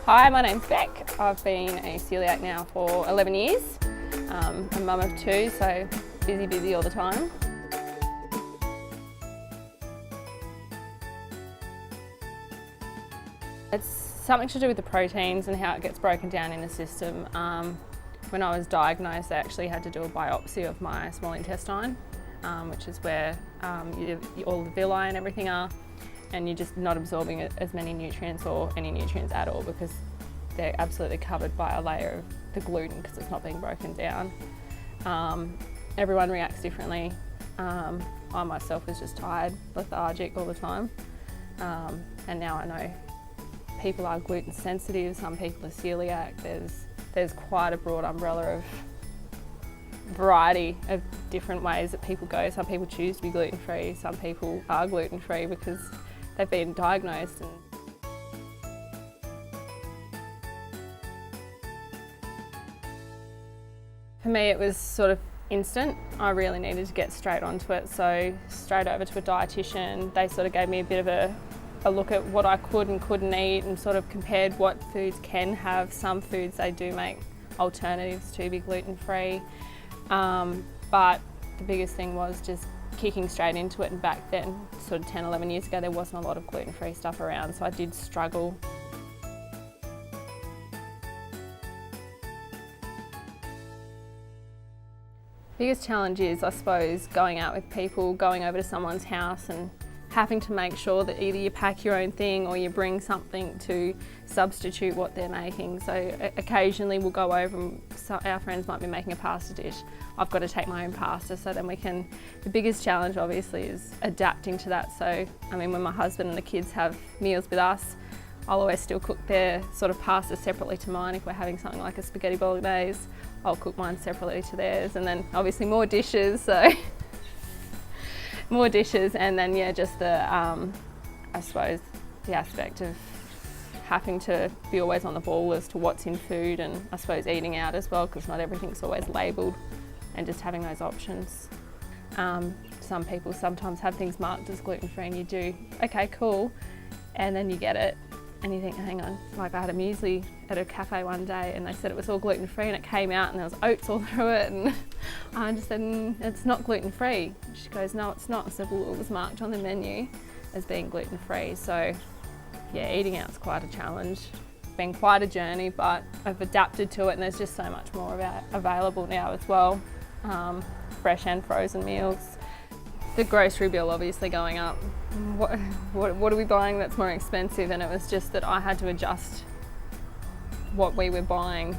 Hi, my name's Beck. I've been a coeliac now for 11 years. I'm a mum of 2, so busy all the time. It's something to do with the proteins and how it gets broken down in the system. When I was diagnosed, they actually had to do a biopsy of my small intestine, which is where all the villi and everything are, and you're just not absorbing as many nutrients or any nutrients at all because they're absolutely covered by a layer of the gluten because it's not being broken down. Everyone reacts differently. I myself was just tired, lethargic all the time, and now I know people are gluten sensitive, some people are celiac. There's quite a broad umbrella of variety of different ways that people go. Some people choose to be gluten-free, some people are gluten-free because they've been diagnosed. For me it was sort of instant. I really needed to get straight onto it, so straight over to a dietitian. They sort of gave me a bit of a look at what I could and couldn't eat and sort of compared what foods can have. Some foods they do make alternatives to be gluten-free, but the biggest thing was just kicking straight into it, and back then, sort of 10, 11 years ago, there wasn't a lot of gluten-free stuff around, so I did struggle. Biggest challenge is, I suppose, going out with people, going over to someone's house and having to make sure that either you pack your own thing or you bring something to substitute what they're making. So occasionally we'll go over and our friends might be making a pasta dish. I've got to take my own pasta, so then we can, the biggest challenge obviously is adapting to that. So, I mean, when my husband and the kids have meals with us, I'll always still cook their sort of pasta separately to mine. If we're having something like a spaghetti bolognese, I'll cook mine separately to theirs, and then obviously more dishes, so more dishes, and then yeah, just the, I suppose, the aspect of having to be always on the ball as to what's in food, and I suppose eating out as well, because not everything's always labelled, and just having those options. Some people sometimes have things marked as gluten-free and you do, okay, cool, and then you get it and you think, hang on, like I had a muesli at a cafe one day and they said it was all gluten-free and it came out and there was oats all through it, and I just said, it's not gluten-free. She goes, no, it's not. I said, well, it was marked on the menu as being gluten-free. So yeah, eating out's quite a challenge. It's been quite a journey, but I've adapted to it, and there's just so much more available now as well. Fresh and frozen meals. The grocery bill obviously going up. What are we buying that's more expensive? And it was just that I had to adjust what we were buying.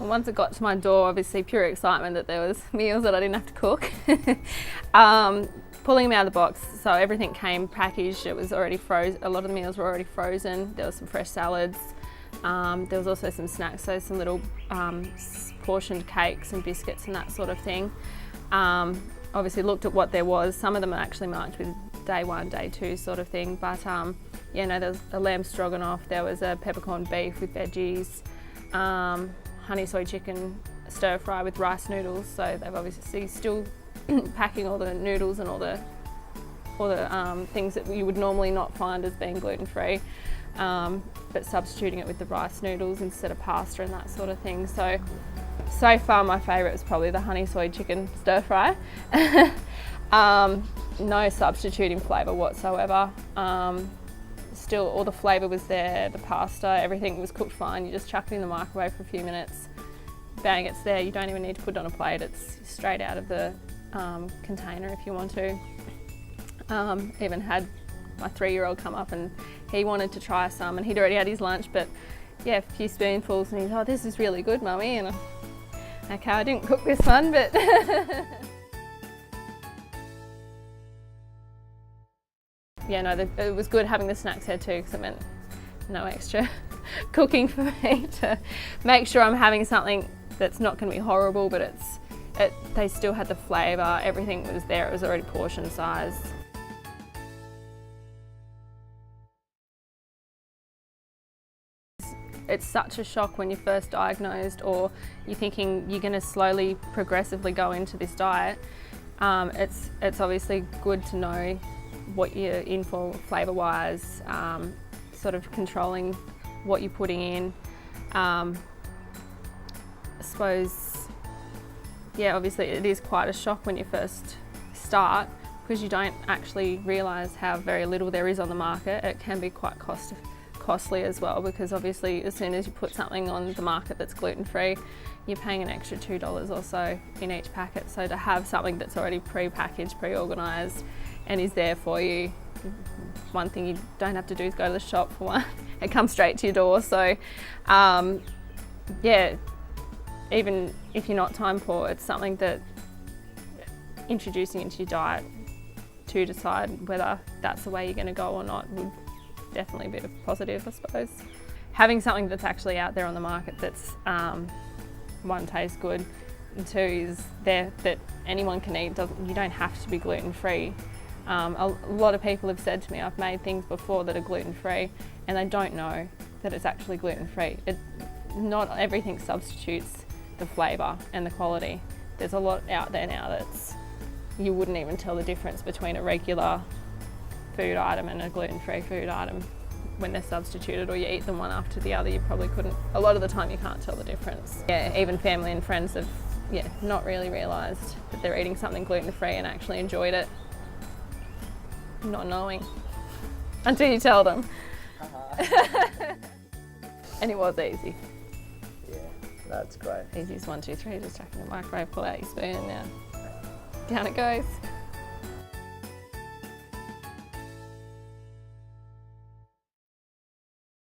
And once it got to my door, obviously pure excitement that there was meals that I didn't have to cook. Pulling them out of the box, so everything came packaged. It was already frozen. A lot of the meals were already frozen. There was some fresh salads. There was also some snacks, so some little portioned cakes and biscuits and that sort of thing. Obviously looked at what there was. Some of them are actually marked with day 1, day 2 sort of thing, but yeah, no, there was a lamb stroganoff, there was a peppercorn beef with veggies, honey soy chicken stir fry with rice noodles, so they've obviously still packing all the noodles and all the things that you would normally not find as being gluten-free, but substituting it with the rice noodles instead of pasta and that sort of thing. So far my favourite was probably the honey soy chicken stir fry. No substituting flavour whatsoever. Still all the flavour was there, the pasta, everything was cooked fine. You just chuck it in the microwave for a few minutes, bang, it's there. You don't even need to put it on a plate, it's straight out of the container if you want to. Even had my 3-year-old come up and he wanted to try some, and he'd already had his lunch, but yeah, a few spoonfuls, and he's, oh, this is really good, mummy, and okay, I didn't cook this one, but yeah, no, it was good having the snacks there too, because it meant no extra cooking for me to make sure I'm having something that's not going to be horrible, but they still had the flavour, everything was there, it was already portion size. it's such a shock when you're first diagnosed, or you're thinking you're going to slowly, progressively go into this diet. It's obviously good to know what you're in for flavour-wise, sort of controlling what you're putting in. I suppose, yeah, obviously it is quite a shock when you first start, because you don't actually realise how very little there is on the market. It can be quite costly as well, because obviously as soon as you put something on the market that's gluten-free, you're paying an extra $2 or so in each packet. So to have something that's already pre-packaged, pre-organised and is there for you, one thing you don't have to do is go to the shop for one. It comes straight to your door. So yeah, even if you're not time poor, it's something that introducing into your diet to decide whether that's the way you're going to go or not would definitely be a positive, I suppose. Having something that's actually out there on the market that's one, tastes good, and two, is there that anyone can eat. You don't have to be gluten-free. A lot of people have said to me, I've made things before that are gluten-free and they don't know that it's actually gluten-free. Not everything substitutes the flavour and the quality. There's a lot out there now that's, you wouldn't even tell the difference between a regular food item and a gluten-free food item when they're substituted, or you eat them one after the other, you probably couldn't. A lot of the time you can't tell the difference. Yeah, even family and friends have not really realised that they're eating something gluten-free and actually enjoyed it, not knowing, until you tell them. And it was easy. Yeah, that's great. Easiest 1, 2, 3, just chuck in the microwave, pull out your spoon, and now down it goes.